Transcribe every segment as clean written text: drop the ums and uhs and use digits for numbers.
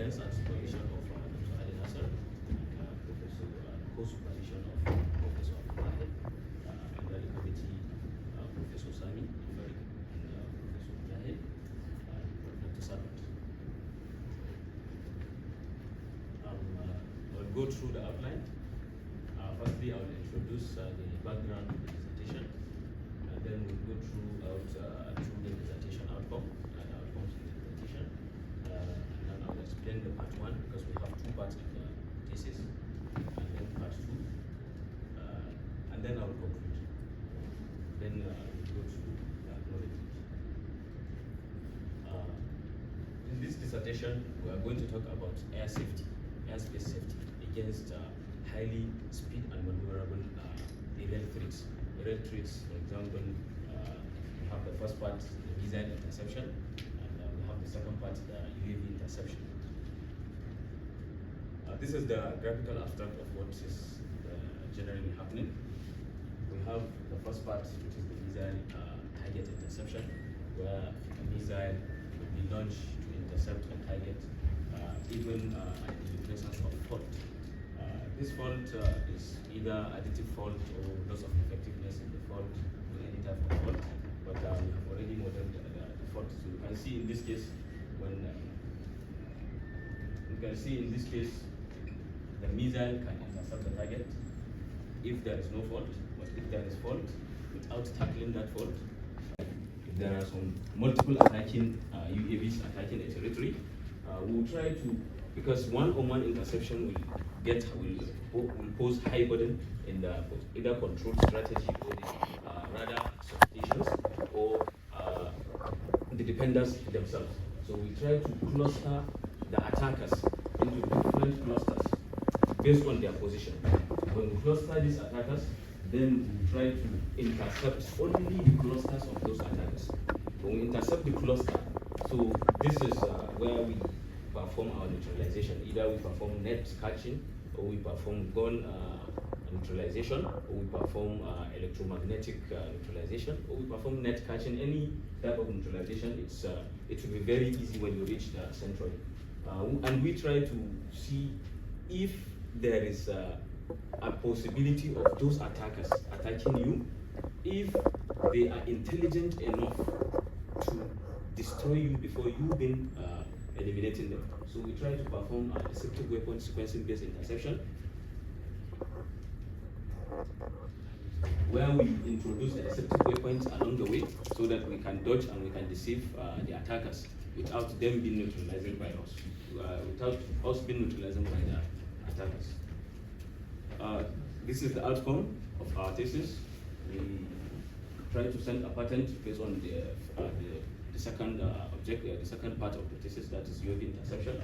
guidance and supervision of Dr. Co-supervision of Professor Dhahran, under the committee Professor Sami, and Professor Dhahran, and Dr. Sabat. I'll go through the outline. Firstly, I will introduce the background of the dissertation, and then we'll go through the dissertation outcome and outcomes of the dissertation. And then I'll explain the part one, because we have two parts of the thesis, and then part two, and then I'll conclude. Then we'll go to the acknowledgement. In this dissertation, we are going to talk about airspace safety against highly speed and maneuverable aerial threats. Aerial threats, for example, we have the first part, the missile interception, and we have the second part, the UAV interception. This is the graphical abstract of what is generally happening. We have the first part, which is the missile target interception, where a missile will be launched to intercept a target, even in the presence of fault. This fault is either additive fault or loss of effectiveness in the fault, or any type of fault. But we have already modeled the fault. So you can see in this case, the missile can intercept the target if there is no fault. But if there is fault, without tackling that fault, if there are some multiple attacking UAVs attacking a territory, we will try to, because one-on-one interception will pose high burden in the either control strategy or the radar substations or the defenders themselves. So we try to cluster the attackers into different clusters based on their position. When we cluster these attackers, then we try to intercept only the clusters of those attackers. When we intercept the cluster, so this is where we perform our neutralization. Either we perform net catching, or we perform gun neutralization, or we perform electromagnetic neutralization, or we perform net catching. Any type of neutralization, it will be very easy when you reach the central. And we try to see if there is a possibility of those attackers attacking you, if they are intelligent enough to destroy you before you've been eliminating them. So we try to perform a deceptive weapon sequencing based interception, where we introduce the deceptive weapons along the way so that we can dodge and we can deceive the attackers without them being neutralized by us, without us being neutralized by the attackers. This is the outcome of our thesis. We try to send a patent based on the second objective, the second part of the thesis, that is UAV interception.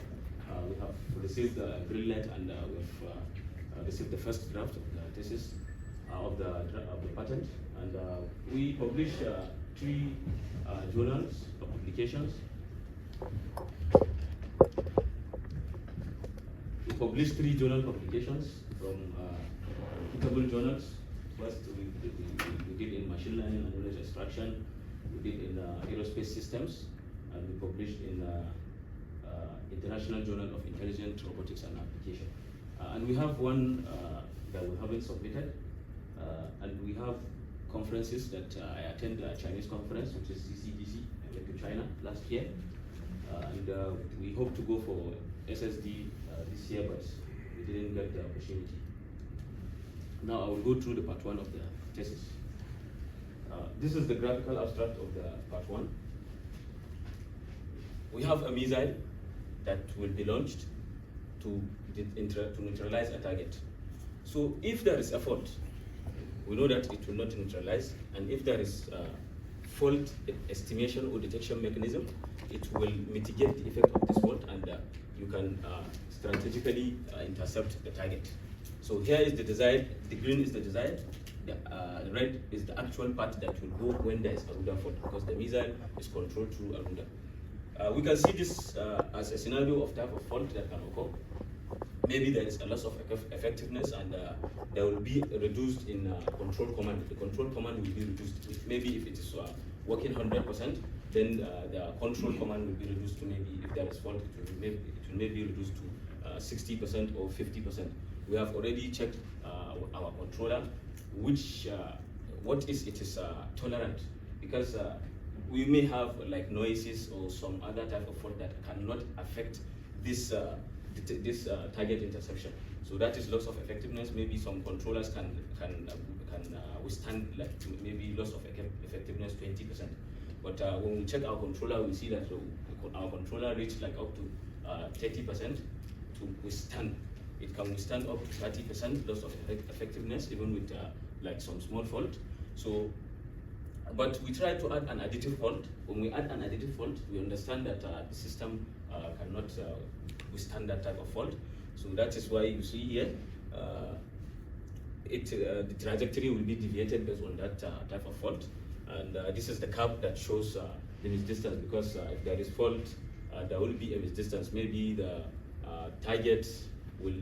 We have received the green light, and we have received the first draft of the thesis of the patent, and we published 3 journals of publications. We published 3 journal publications from reputable journals. First, we did in machine learning and knowledge extraction. We did in aerospace systems, and we published in International Journal of Intelligent Robotics and Application. And we have one that we haven't submitted, and we have conferences that I attend a Chinese conference, which is CCDC. I went to China last year, and we hope to go for SSD this year, but we didn't get the opportunity. Now I will go through the part 1 of the thesis. This is the graphical abstract of the part 1. We have a missile that will be launched to neutralize a target. So if there is a fault, we know that it will not neutralize, and if there is fault estimation or detection mechanism, it will mitigate the effect of this fault, and you can strategically intercept the target. So here is the desired, the green is the desired, the red is the actual part that will go when there is a rudder fault, because the missile is controlled through a rudder. We can see this as a scenario of type of fault that can occur. Maybe there is a loss of effectiveness, and there will be reduced in control command. The control command will be reduced. Maybe if it is working 100%, then the control command will be reduced to maybe, if there is fault, it will maybe reduced to 60% or 50%. We have already checked our controller, which it is tolerant, because we may have like noises or some other type of fault that cannot affect this target interception. So that is loss of effectiveness. Maybe some controllers can withstand like maybe loss of effectiveness 20%. But when we check our controller, we see that our controller reached like up to 30% to withstand. It can withstand up to 30% loss of effectiveness, even with like some small fault. So, but we try to add an additive fault. When we add an additive fault, we understand that the system cannot withstand that type of fault. So that is why you see here, the trajectory will be deviated based on that type of fault. And this is the curve that shows the misdistance, because if there is fault, there will be a misdistance. Maybe the target will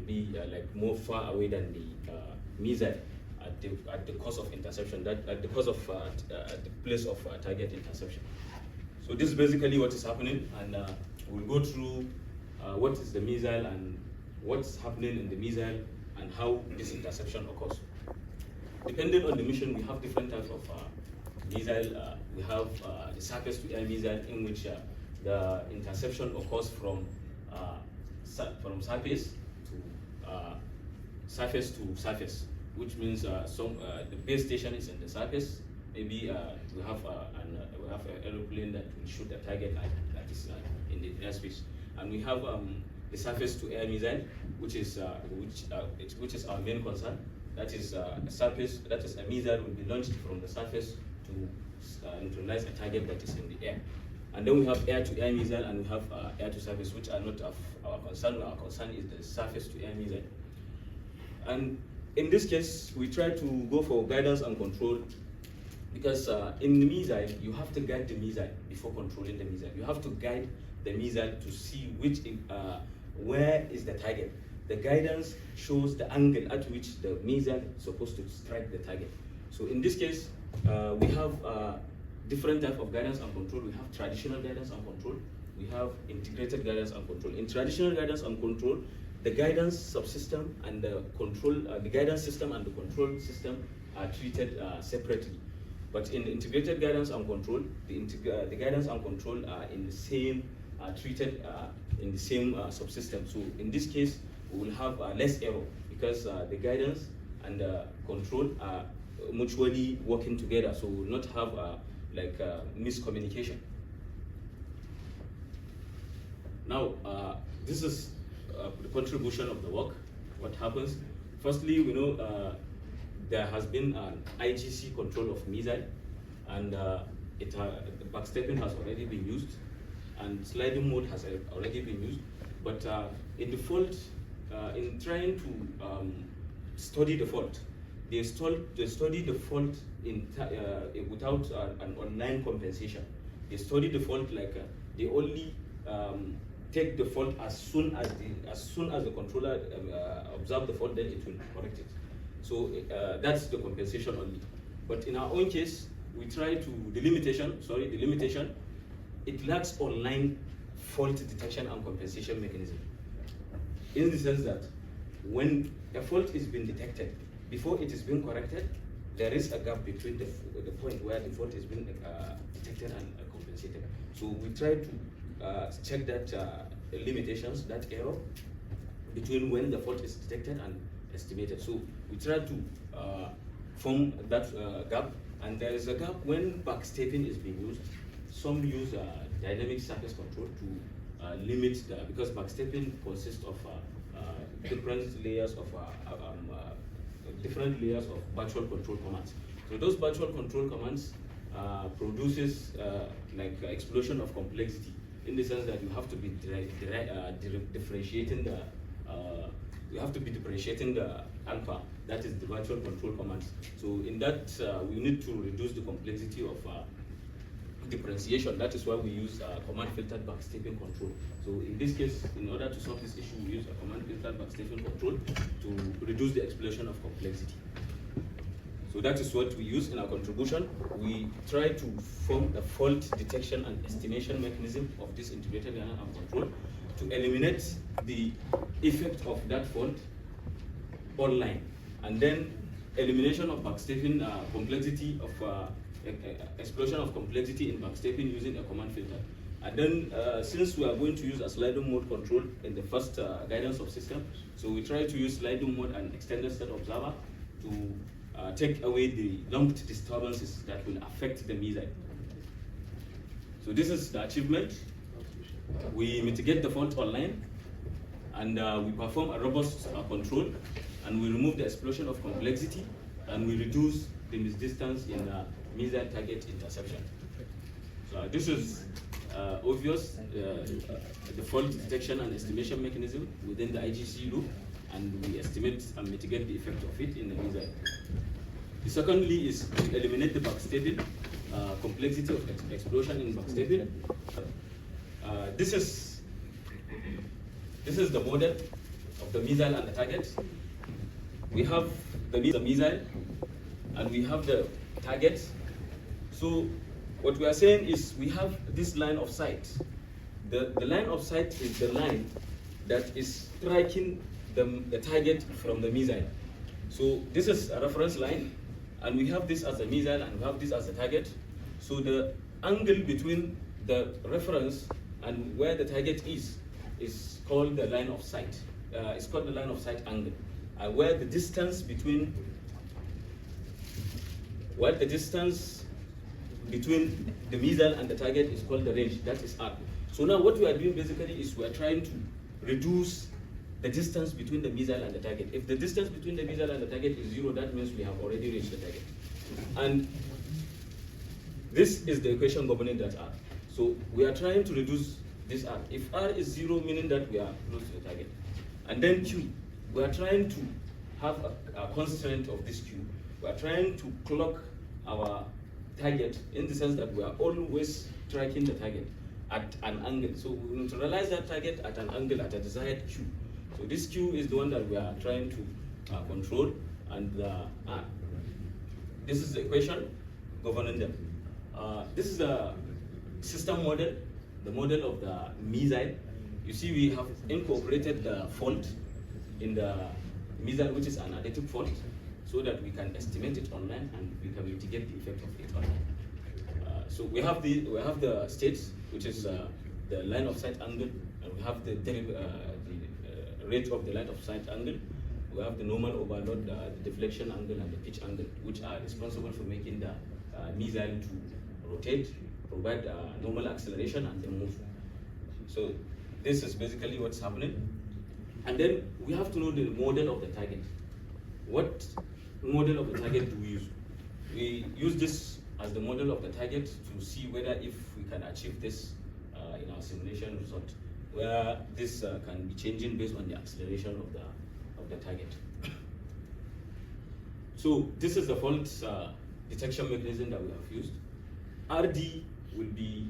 be like more far away than the missile at the cause of interception, at the cause of the place of target interception. So this is basically what is happening, and we'll go through what is the missile and what's happening in the missile and how this interception occurs. Depending on the mission, we have different types of missile. We have the surface-to-air missile, in which the interception occurs from surface to surface, which means the base station is in the surface. Maybe we have an aeroplane that will shoot a target that is in the airspace, and we have the surface-to-air missile, which is our main concern. That is a missile will be launched from the surface to neutralize a target that is in the air. And then we have air-to-air missile, and we have air-to-surface, which are not of our concern. Our concern is the surface-to-air missile. And in this case, we try to go for guidance and control, because in the missile, you have to guide the missile before controlling the missile. You have to guide the missile to see where is the target. The guidance shows the angle at which the missile is supposed to strike the target. So in this case, we have different types of guidance and control. We have traditional guidance and control. We have integrated guidance and control. In traditional guidance and control, the guidance subsystem and the control, the guidance system and the control system are treated separately. But in integrated guidance and control, the guidance and control are in the same, treated in the same subsystem. So in this case, we will have less error, because the guidance and the control are mutually working together, so we will not have miscommunication. Now, this is the contribution of the work. What happens? Firstly, we know there has been an IGC control of missile, and the backstepping has already been used, and sliding mode has already been used. But in default, in trying to study the fault, they study the fault without an online compensation. They study the fault like they only take the fault as soon as the controller observe the fault, then it will correct it. So that's the compensation only. But in our own case, we try to the limitation. It lacks online fault detection and compensation mechanism, in the sense that when a fault is being detected, before it is being corrected, there is a gap between the point where the fault is being detected and compensated. So we try to check that limitations, that error between when the fault is detected and estimated. So we try to form that gap, and there is a gap when backstepping is being used. Some use dynamic surface control to limit because backstepping consists of different layers of virtual control commands. So those virtual control commands produces like explosion of complexity, in the sense that you have to be differentiating the alpha, that is the virtual control commands. So in that, we need to reduce the complexity of differentiation. That is why we use command filtered backstepping control. So in this case, in order to solve this issue, we use a command filtered backstepping control to reduce the explosion of complexity. So that is what we use in our contribution. We try to form a fault detection and estimation mechanism of this integrated learning and control to eliminate the effect of that fault online, and then elimination of backstepping complexity of explosion of complexity in backstepping using a command filter. And then since we are going to use a sliding mode control in the first guidance of system, so we try to use sliding mode and extended state observer to take away the lumped disturbances that will affect the missile. So this is the achievement. We mitigate the fault online, and we perform a robust control, and we remove the explosion of complexity, and we reduce the misdistance in missile target interception. So this is obvious, the fault detection and estimation mechanism within the IGC loop, and we estimate and mitigate the effect of it in the missile. The secondly is to eliminate the backstepping, complexity of explosion in backstepping. This is the model of the missile and the target. We have the missile and we have the target. So what we are saying is we have this line of sight. The line of sight is the line that is striking the target from the missile. So this is a reference line, and we have this as a missile and we have this as a target. So the angle between the reference and where the target is called the line of sight. It's called the line of sight angle. Where the distance between the missile and the target is called the range. That is R. So now what we are doing basically is we are trying to reduce the distance between the missile and the target. If the distance between the missile and the target is 0, that means we have already reached the target. And this is the equation governing that R. So we are trying to reduce this R. If R is 0, meaning that we are close to the target. And then Q, we are trying to have a constraint of this Q. We are trying to clock our target in the sense that we are always tracking the target at an angle. So we neutralize that target at an angle at a desired Q. So this Q is the one that we are trying to control, and this is the equation governing them. This is the system model, the model of the missile. You see we have incorporated the fault in the missile, which is an additive fault, so that we can estimate it online and we can mitigate the effect of it online. So we have the states, which is the line of sight angle, and we have the rate of the line of sight angle. We have the normal overload, the deflection angle, and the pitch angle, which are responsible for making the missile to rotate, provide normal acceleration, and then move. So this is basically what's happening. And then we have to know the model of the target. What model of the target do we use? We use this as the model of the target to see whether if we can achieve this in our simulation result, where this can be changing based on the acceleration of the target. So this is the fault detection mechanism that we have used. RD will be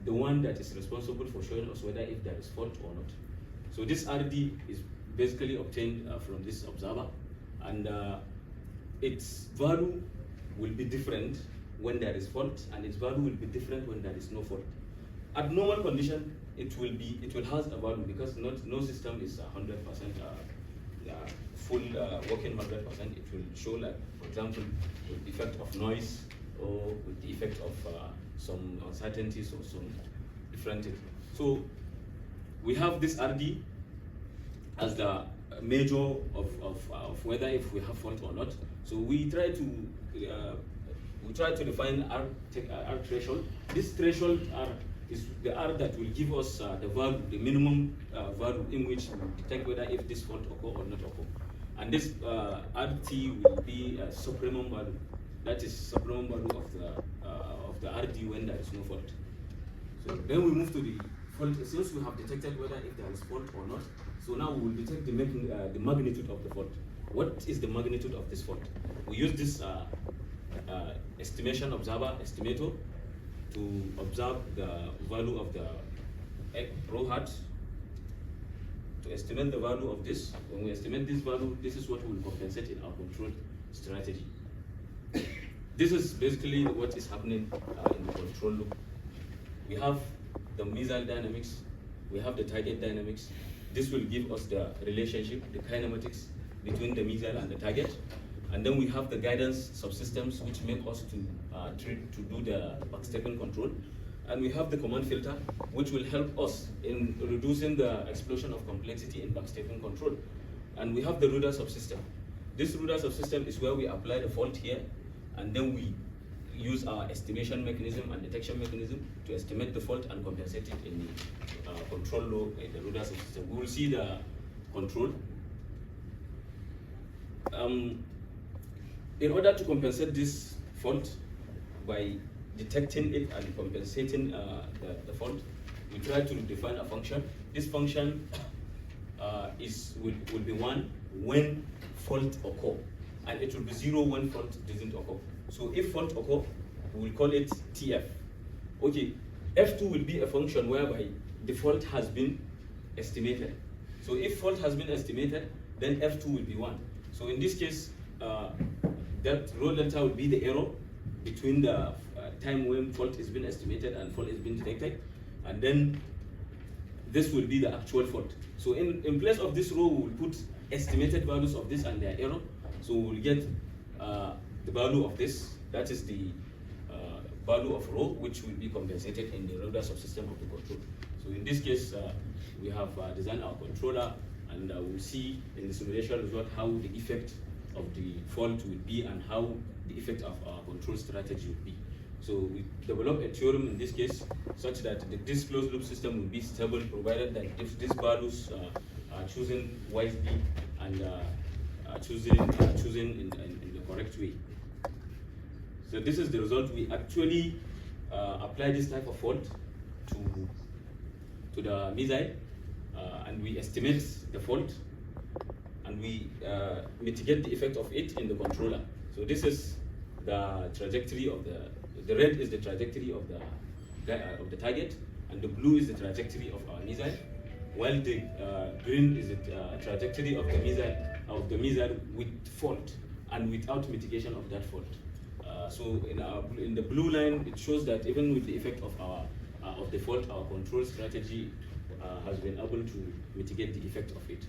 the one that is responsible for showing us whether if there is fault or not. So this RD is basically obtained from this observer, and its value will be different when there is fault, and its value will be different when there is no fault. At normal condition, it will have a value because no system is 100% full working 100%. It will show, like, for example, with the effect of noise or with the effect of some uncertainties or some different things. So we have this RD as the measure of whether if we have fault or not. So we try to define R threshold. This threshold R is the R that will give us the value, the minimum value in which we detect whether if this fault occur or not occur. And this RT will be a supremum value. That is supremum value of the RD when there is no fault. So then we move to the fault. Since we have detected whether if there is fault or not, so now we will detect the magnitude of the fault. What is the magnitude of this fault? We use this estimation observer estimator to observe the value of the rho hat, to estimate the value of this. When we estimate this value, this is what we will compensate in our control strategy. This is basically what is happening in the control loop. We have the missile dynamics, we have the target dynamics. This will give us the relationship, the kinematics between the missile and the target. And then we have the guidance subsystems which make us to do the backstepping control. And we have the command filter, which will help us in reducing the explosion of complexity in backstepping control. And we have the radar subsystem. This radar subsystem is where we apply the fault here, and then we use our estimation mechanism and detection mechanism to estimate the fault and compensate it in the control loop in the radar subsystem. We will see the control. In order to compensate this fault by detecting it and compensating the fault, we try to define a function. This function will be 1 when fault occur, and it will be 0 when fault doesn't occur. So if fault occur, we will call it TF. Okay, F2 will be a function whereby the fault has been estimated. So if fault has been estimated, then F2 will be 1. So in this case, that rho delta will be the error between the time when fault is being estimated and fault is being detected, and then this will be the actual fault. So in place of this row, we will put estimated values of this and their error. So we will get the value of this, that is the value of rho, which will be compensated in the radar subsystem of the control. So in this case, we have designed our controller, and we'll see in the simulation result how the effect of the fault will be and how the effect of our control strategy will be. So we develop a theorem in this case such that this closed loop system will be stable, provided that if these values are chosen wisely and chosen in the correct way. So this is the result. We actually apply this type of fault to the missile, and we estimate the fault, and we mitigate the effect of it in the controller. So this is the trajectory of the red is the trajectory of the target, and the blue is the trajectory of our missile, while the green is the trajectory of the missile with fault and without mitigation of that fault. So in the blue line, it shows that even with the effect of the fault, our control strategy has been able to mitigate the effect of it.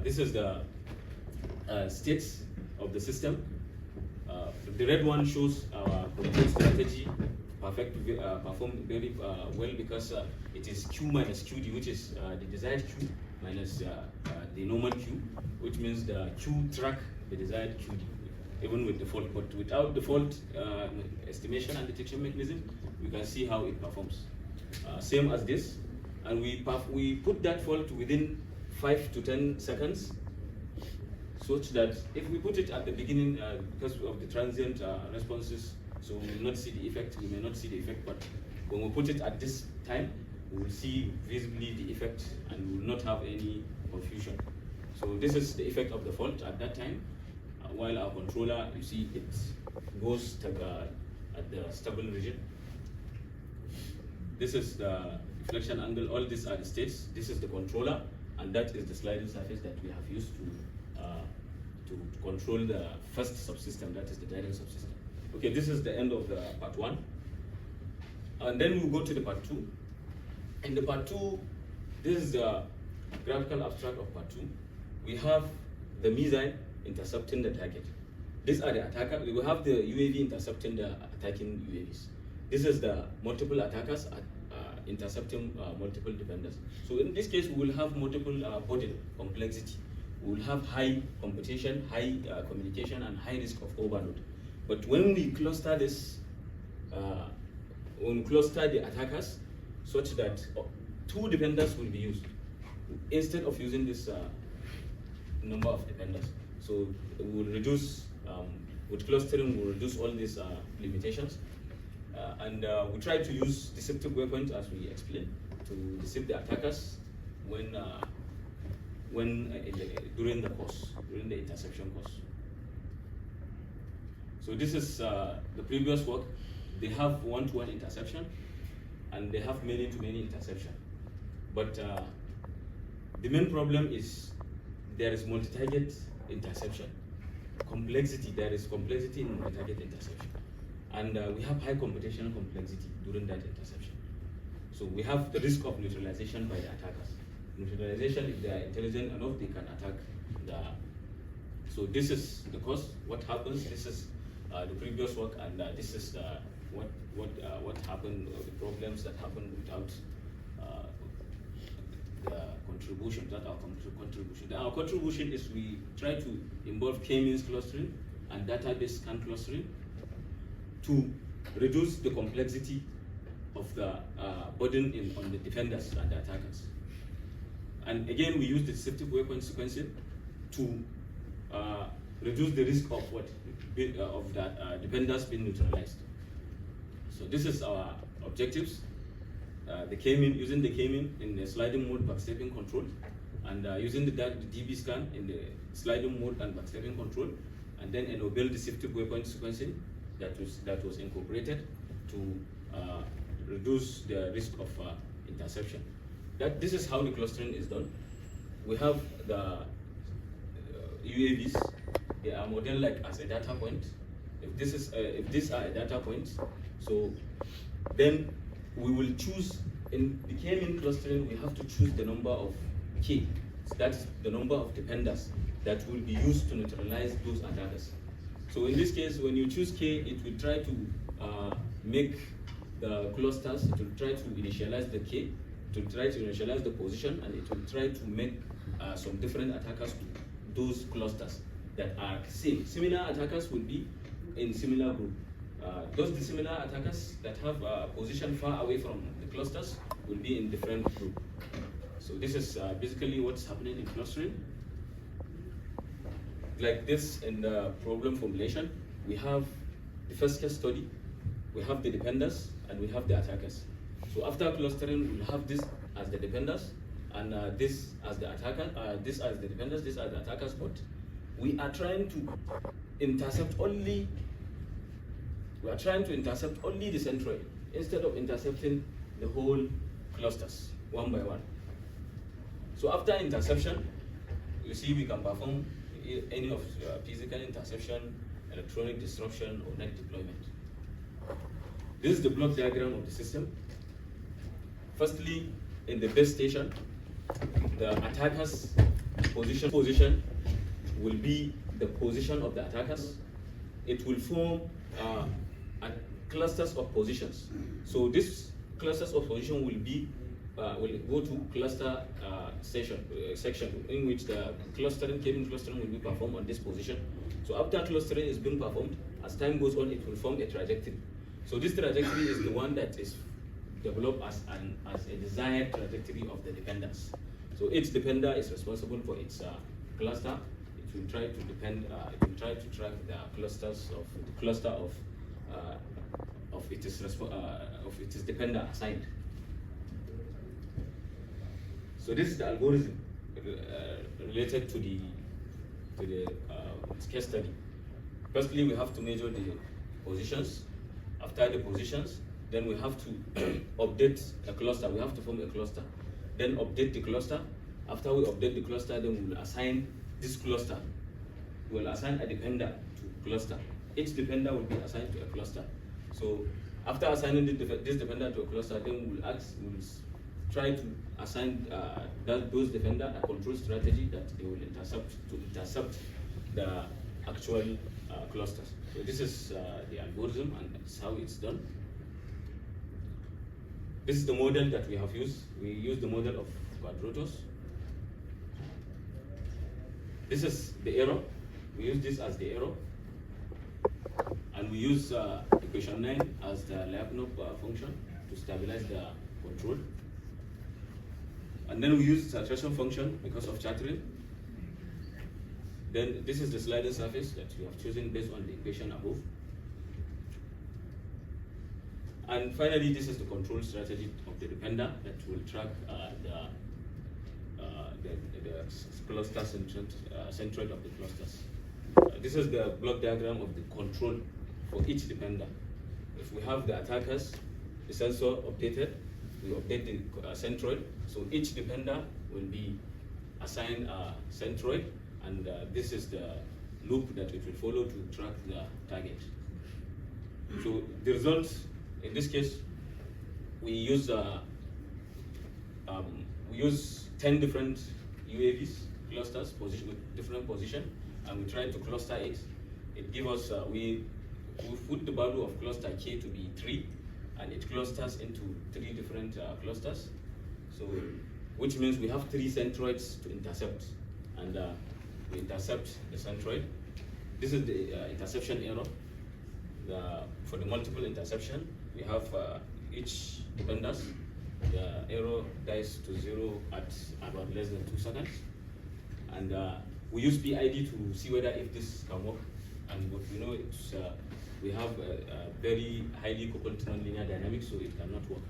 This is the states of the system. The red one shows our control strategy perform very well because it is Q minus QD, which is the desired Q minus the normal Q, which means the Q track the desired QD, even with the fault. But without the fault estimation and detection mechanism, we can see how it performs. Same as this, and we put that fault within 5 to 10 seconds, such that if we put it at the beginning, because of the transient responses, so we will not see the effect, we may not see the effect, but when we put it at this time, we will see visibly the effect and we will not have any confusion. So this is the effect of the fault at that time, while our controller, you see, it goes at the stable region. This is the deflection angle, all these are the states. This is the controller, and that is the sliding surface that we have used to control the first subsystem, that is the guidance subsystem. Okay, this is the end of the part 1. And then we'll go to the part 2. In the part 2, this is the graphical abstract of part 2. We have the missile intercepting the target. These are the attackers. We will have the UAV intercepting the attacking UAVs. This is the multiple attackers intercepting multiple defenders. So in this case, we will have multiple body complexity. We will have high competition, high communication, and high risk of overload. But when we cluster this, when we cluster the attackers, such that 2 defenders will be used instead of using this number of defenders. So we will reduce, with clustering, we'll reduce all these limitations. And we try to use deceptive weapons, as we explained, to deceive the attackers during the course, during the interception course. So this is the previous work. They have one-to-one interception, and they have many-to-many interception. But the main problem is there is multi-target interception. Complexity, there is complexity in multi-target interception. And we have high computational complexity during that interception. So we have the risk of neutralization by the attackers. Neutralization, if they are intelligent enough, they can attack the. So this is the cause. What happens? This is the previous work, and this is what happened. The problems that happened without the contribution. That our contribution. Our contribution is we try to involve k-means clustering and database scan clustering to reduce the complexity of the burden on the defenders and the attackers. And again, we use the deceptive weapon sequencing to reduce the risk of of the defenders being neutralized. So this is our objectives. The k-mean, using the k-mean in the sliding mode backstepping control, and using the DB scan in the sliding mode and backstepping control, and then enable deceptive weapon sequencing that was incorporated to reduce the risk of interception. This is how the clustering is done. We have the UAVs. They are modeled like as a data point. If these are a data point, so then we will choose in the k-mean clustering. We have to choose the number of k. So that's the number of defenders that will be used to neutralize those attackers. So in this case, when you choose k, it will try to make the clusters. It will try to initialize the k. It will try to initialize the position, and it will try to make some different attackers to those clusters that are same. Similar attackers will be in similar group. Those dissimilar attackers that have a position far away from the clusters will be in different group. So this is basically what's happening in clustering. Like this in the problem formulation, we have the first case study, we have the defenders, and we have the attackers. So after clustering, we'll have this as the defenders, and this as the attacker, this as the defenders, this as the attackers. But we are trying to intercept only. We are trying to intercept only the centroid instead of intercepting the whole clusters one by one. So after interception, you see we can perform any of physical interception, electronic disruption, or net deployment. This is the block diagram of the system. Firstly, in the base station, the attacker's position will be the position of the attackers. It will form clusters of positions. So this clusters of position will go to cluster section in which the k-mean clustering will be performed on this position. So after clustering is being performed, as time goes on, it will form a trajectory. So this trajectory is the one that is developed as a desired trajectory of the defenders. So each defender is responsible for its cluster. It will try to track the clusters of the cluster of its defender assigned. So this is the algorithm related to the case study. Firstly, we have to measure the positions. After the positions, then we have to update a cluster. We have to form a cluster. Then update the cluster. After we update the cluster, then we will assign this cluster. We will assign a defender to cluster. Each defender will be assigned to a cluster. So after assigning this defender to a cluster, then we will try to assign those defender a control strategy that they will intercept the actual clusters. So this is the algorithm, and that's how it's done. This is the model that we have used. We use the model of quadratos. This is the error. We use this as the error. And we use equation 9 as the Lyapunov function to stabilize the control. And then we use saturation function because of chattering. Then this is the sliding surface that we have chosen based on the equation above. And finally, this is the control strategy of the defender that will track the cluster centroid of the clusters. This is the block diagram of the control for each defender. If we have the attackers, the sensor updated, we update the centroid. So each defender will be assigned a centroid, and this is the loop that it will follow to track the target. So the results, in this case, we use 10 different UAVs clusters with different position, and we try to cluster it. It gives us, we put the value of cluster K to be 3, and it clusters into 3 different clusters. So, which means we have 3 centroids to intercept, and we intercept the centroid. This is the interception error. For the multiple interception, we have each dependence. The error dies to 0 at about less than 2 seconds. And we use PID to see whether if this can work. And what we know, it's, we have a very highly coupled nonlinear dynamics, so it cannot work.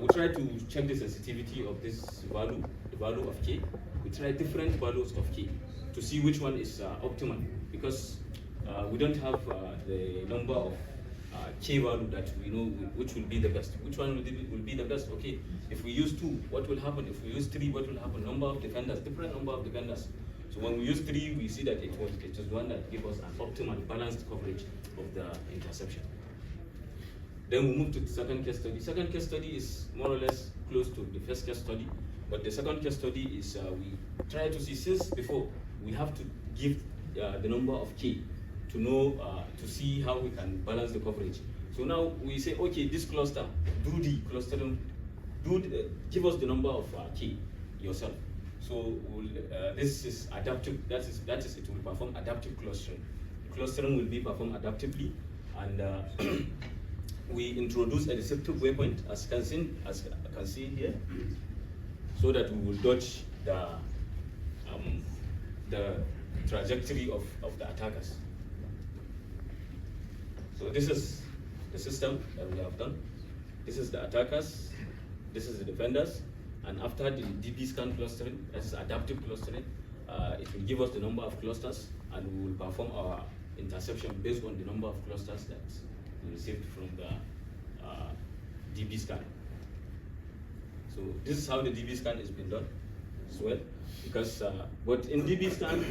We try to check the sensitivity of this value, the value of K. We try different values of K to see which one is optimal, because we don't have the number of K value that we know which will be the best. Which one will be the best? Okay, if we use 2, what will happen? If we use 3, what will happen? Number of defenders, different number of defenders. So when we use 3, we see that it is one that gives us an optimal balanced coverage of the interception. Then we move to the second case study. Second case study is more or less close to the first case study, but the second case study is we try to see, since before we have to give the number of K to know, to see how we can balance the coverage. So now we say, okay, this cluster, do the clustering, give us the number of K yourself. So this is adaptive, that is it will perform adaptive clustering. Clustering will be performed adaptively, and we introduce a deceptive waypoint, as you can see here, so that we will dodge the trajectory of the attackers. So this is the system that we have done. This is the attackers, this is the defenders, and after the DB scan clustering, that is adaptive clustering, it will give us the number of clusters, and we will perform our interception based on the number of clusters that we received from the DB scan. So this is how the DB scan has been done as well, because but in DB scan,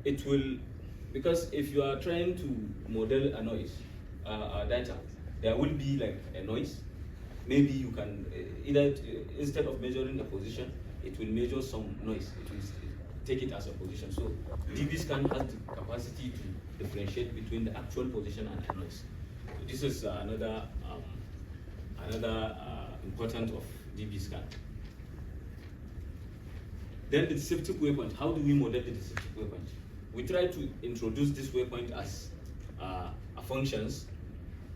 it will, because if you are trying to model a noise, data, there will be like a noise. Maybe you can either, instead of measuring a position, it will measure some noise. It will take it as a position. So DB scan has the capacity to differentiate between the actual position and a noise. So this is another important of DB scan. Then the deceptive waypoint. How do we model the deceptive waypoint? We try to introduce this waypoint as a functions.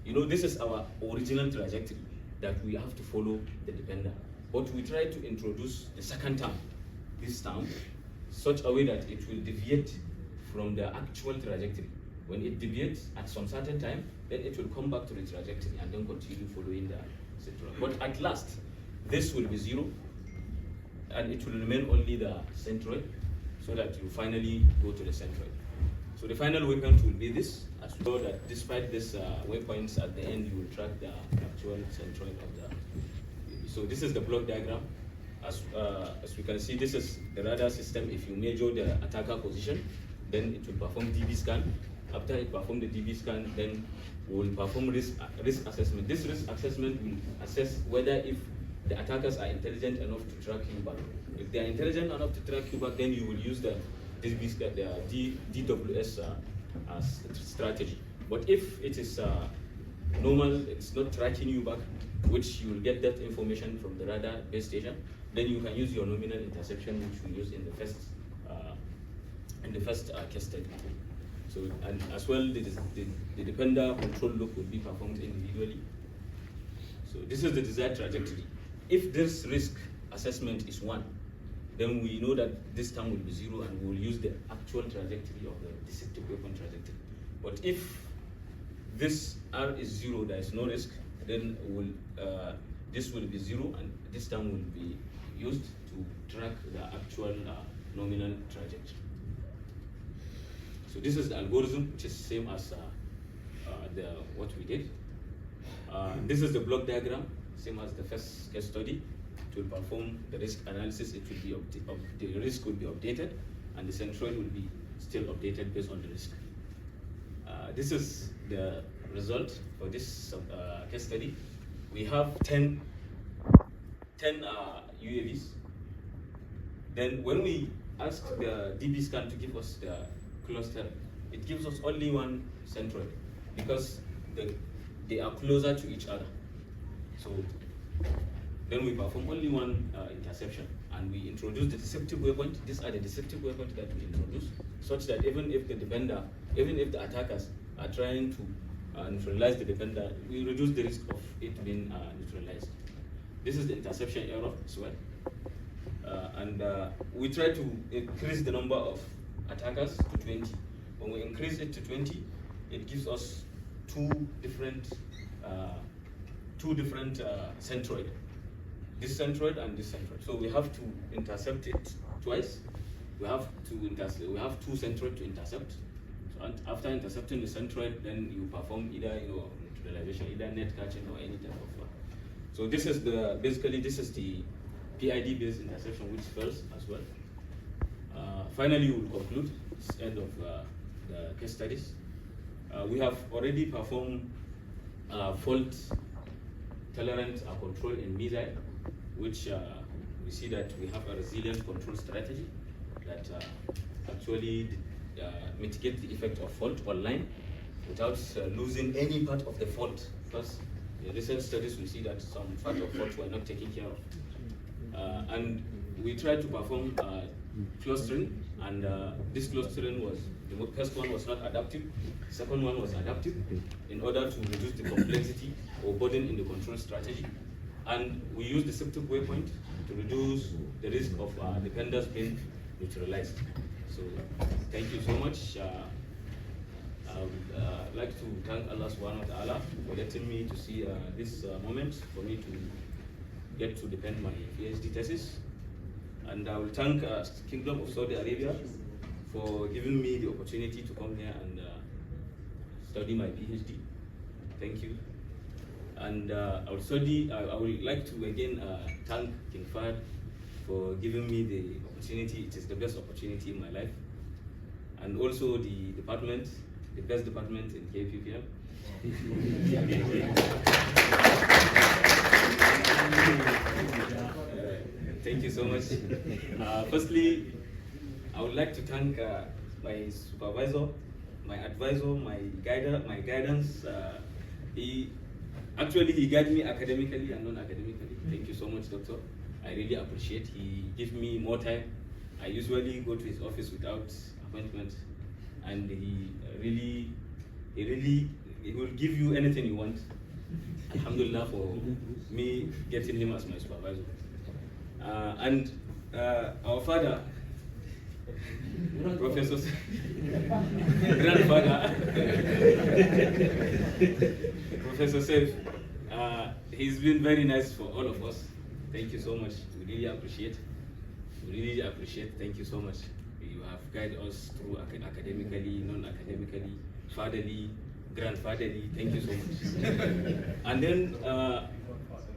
You know, this is our original trajectory that we have to follow the depender. But we try to introduce the second term, this term, such a way that it will deviate from the actual trajectory. When it deviates at some certain time, then it will come back to the trajectory and then continue following the centroid. But at last, this will be 0, and it will remain only the centroid, so that you finally go to the centroid. So the final waypoint will be this, so that despite this waypoints at the end, you will track the actual centroid of the. So this is the block diagram. As we can see, this is the radar system. If you measure the attacker position, then it will perform DB scan. After it performs the DB scan, then we will perform risk assessment. This risk assessment will assess whether if the attackers are intelligent enough to track you back. If they are intelligent enough to track you back, then you will use the DWS strategy. But if it is normal, it's not tracking you back, which you will get that information from the radar base station, then you can use your nominal interception, which we use in the first case study. So, and as well, the depender control loop will be performed individually. So this is the desired trajectory. If this risk assessment is 1, then we know that this term will be 0, and we will use the actual trajectory of the deceptive weapon trajectory. But if this R is 0, there is no risk, then this will be 0, and this term will be used to track the actual nominal trajectory. So this is the algorithm, which is same as what we did. This is the block diagram, same as the first case study. It will perform the risk analysis. It will be the risk will be updated, and the centroid will be still updated based on the risk. This is the result for this case study. We have 10 UAVs. Then when we ask the DB scan to give us the cluster, it gives us only one centroid because they are closer to each other. So then we perform only one interception, and we introduce the deceptive waypoint. These are the deceptive waypoints that we introduce, such that even if the attackers are trying to neutralize the defender, we reduce the risk of it being neutralized. This is the interception error as well. And we try to increase the number of attackers to 20. When we increase it to 20, it gives us two different centroid. This centroid and this centroid. So we have to intercept it twice. We have two centroid to intercept. So after intercepting the centroid, then you perform either your neutralization, either net catching or any type of. So this is basically this is the PID-based interception which fails as well. Finally, we will conclude this end of the case studies. We have already performed fault-tolerant control in missile, which we see that we have a resilient control strategy that actually mitigate the effect of fault online without losing any part of the fault. Because in recent studies, we see that some part of fault were not taken care of. And we tried to perform clustering, and this clustering was, the first one was not adaptive, the second one was adaptive in order to reduce the complexity or burden in the control strategy. And we use the deceptive waypoint to reduce the risk of defenders being neutralized. So thank you so much. I would like to thank Allah subhanahu wa ta'ala for letting me to see this moment for me to get to defend my PhD thesis. And I will thank Kingdom of Saudi Arabia for giving me the opportunity to come here and study my PhD. Thank you. And I would like to again thank King Fahd for giving me the opportunity. It is the best opportunity in my life. And also the department, the best department in KFUPM. Thank you so much. Firstly, I would like to thank my supervisor, my advisor, my guidance. He guided me academically and non-academically. Thank you so much, Doctor. I really appreciate. He gives me more time. I usually go to his office without appointment, and he will give you anything you want. Alhamdulillah for me getting him as my supervisor. And our father, Professor, grandfather, Professor Saif, he's been very nice for all of us. Thank you so much. We really appreciate. Thank you so much. You have guided us through academically, non-academically, fatherly, grandfatherly. Thank you so much. And then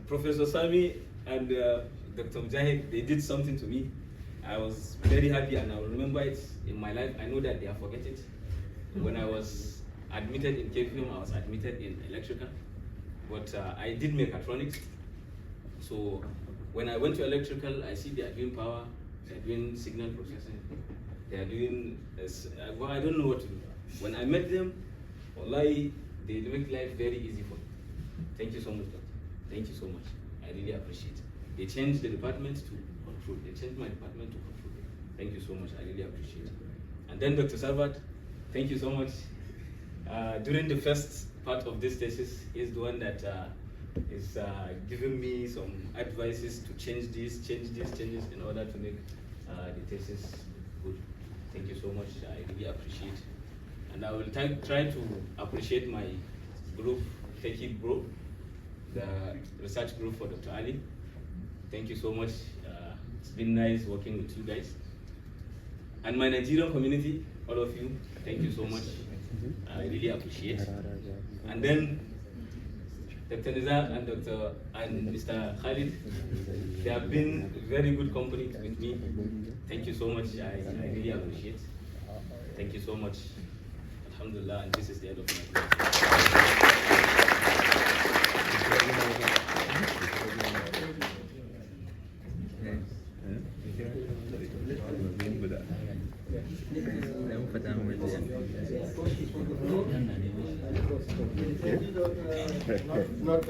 Professor Sami and Dr. Mujahid, they did something to me. I was very happy, and I will remember it in my life. I know that they have forget it. When I was admitted in KFUPM, I was admitted in electrical, but I did mechatronics. So when I went to electrical, I see they are doing power, they are doing signal processing, they are doing, well, I don't know what to do. When I met them, wallahi, they make life very easy for me. Thank you so much, Doctor. Thank you so much. I really appreciate it. They changed the department to control. They changed my department to control. Thank you so much. I really appreciate it. And then Dr. Salvat, thank you so much. During the first part of this thesis, he's the one that is giving me some advices to change this in order to make the thesis good. Thank you so much. I really appreciate. And I will try to appreciate my group, Techie group, the research group for Dr. Ali. Thank you so much. It's been nice working with you guys. And my Nigerian community, all of you, thank you so much. I really appreciate. And then Dr. Nizar and Mr. Khalid, they have been very good company with me. Thank you so much. I really appreciate. Thank you so much. Alhamdulillah, and this is the end of my Not